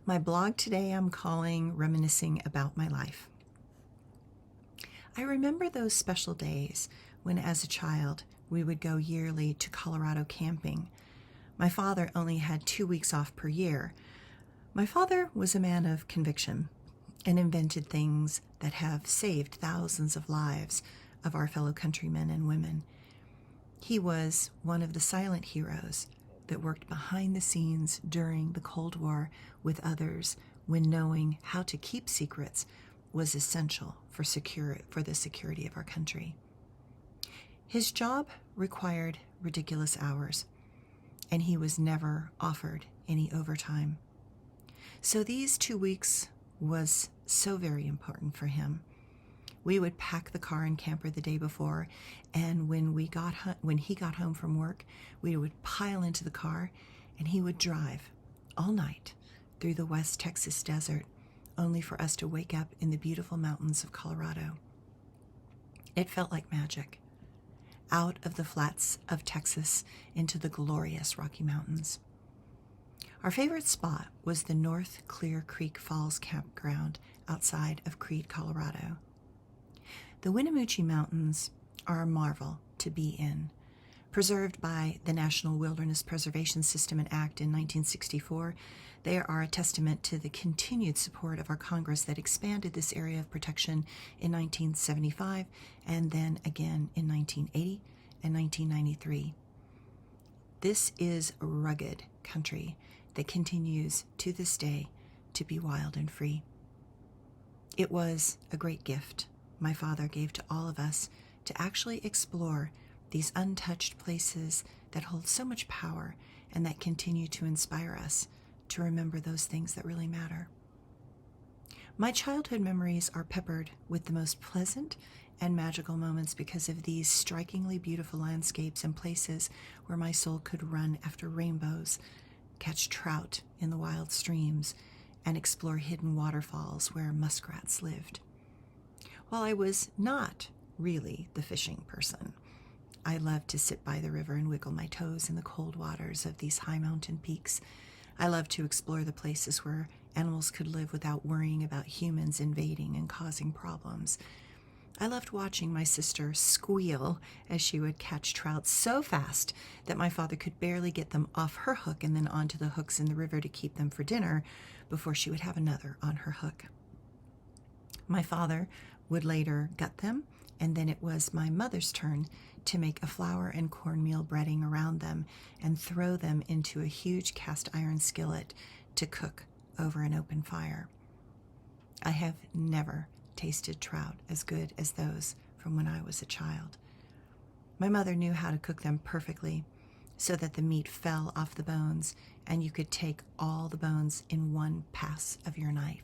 My blog today I'm calling Reminiscing About My Life. I remember those special days when, as a child, we would go yearly to Colorado camping. My father only had 2 weeks off per year. My father was a man of conviction and invented things that have saved thousands of lives of our fellow countrymen and women. He was one of the silent heroes that worked behind the scenes during the Cold War with others when knowing how to keep secrets was essential for the security of our country. His job required ridiculous hours, and he was never offered any overtime. So these 2 weeks was so very important for him. We would pack the car and camper the day before, and when he got home from work, we would pile into the car, and he would drive all night through the West Texas desert, only for us to wake up in the beautiful mountains of Colorado. It felt like magic. Out of the flats of Texas into the glorious Rocky Mountains. Our favorite spot was the North Clear Creek Falls campground outside of Creede, Colorado. The Winnemucci Mountains are a marvel to be in. Preserved by the National Wilderness Preservation System and Act in 1964, they are a testament to the continued support of our Congress that expanded this area of protection in 1975 and then again in 1980 and 1993. This is rugged country that continues to this day to be wild and free. It was a great gift my father gave to all of us to actually explore these untouched places that hold so much power and that continue to inspire us to remember those things that really matter. My childhood memories are peppered with the most pleasant and magical moments because of these strikingly beautiful landscapes and places where my soul could run after rainbows, catch trout in the wild streams, and explore hidden waterfalls where muskrats lived. While I was not really the fishing person, I loved to sit by the river and wiggle my toes in the cold waters of these high mountain peaks. I loved to explore the places where animals could live without worrying about humans invading and causing problems. I loved watching my sister squeal as she would catch trout so fast that my father could barely get them off her hook and then onto the hooks in the river to keep them for dinner before she would have another on her hook. My father would later gut them, and then it was my mother's turn to make a flour and cornmeal breading around them and throw them into a huge cast iron skillet to cook over an open fire. I have never tasted trout as good as those from when I was a child. My mother knew how to cook them perfectly so that the meat fell off the bones and you could take all the bones in one pass of your knife.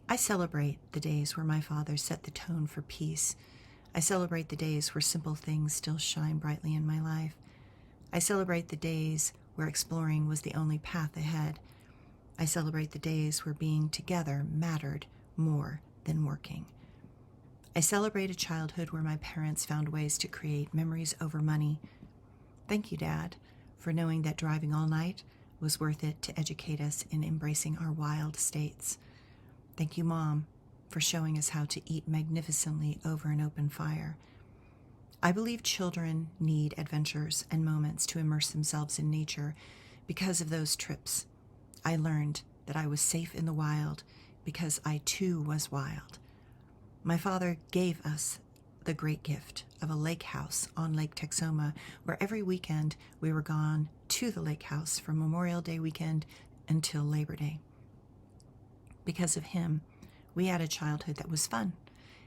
I celebrate the days where my father set the tone for peace. I celebrate the days where simple things still shine brightly in my life. I celebrate the days where exploring was the only path ahead. I celebrate the days where being together mattered more than working. I celebrate a childhood where my parents found ways to create memories over money. Thank you, Dad, for knowing that driving all night was worth it to educate us in embracing our wild states. Thank you, Mom, for showing us how to eat magnificently over an open fire. I believe children need adventures and moments to immerse themselves in nature. Because of those trips, I learned that I was safe in the wild because I too was wild. My father gave us the great gift of a lake house on Lake Texoma, where every weekend we were gone to the lake house from Memorial Day weekend until Labor Day. Because of him, we had a childhood that was fun,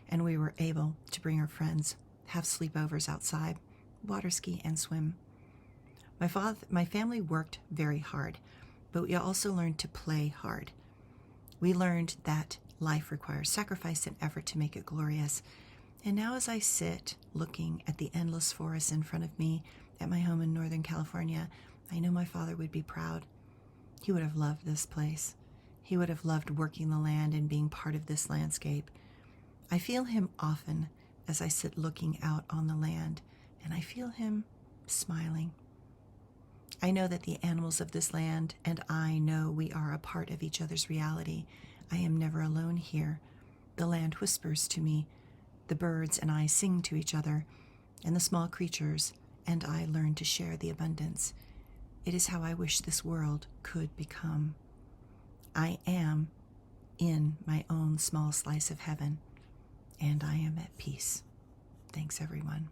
and we were able to bring our friends, have sleepovers outside, water ski, and swim. My family worked very hard, but we also learned to play hard. We learned that life requires sacrifice and effort to make it glorious. And now as I sit looking at the endless forests in front of me at my home in Northern California, I know my father would be proud. He would have loved this place. He would have loved working the land and being part of this landscape. I feel him often as I sit looking out on the land, and I feel him smiling. I know that the animals of this land and I know we are a part of each other's reality. I am never alone here. The land whispers to me. The birds and I sing to each other, and the small creatures and I learn to share the abundance. It is how I wish this world could become. I am in my own small slice of heaven, and I am at peace. Thanks, everyone.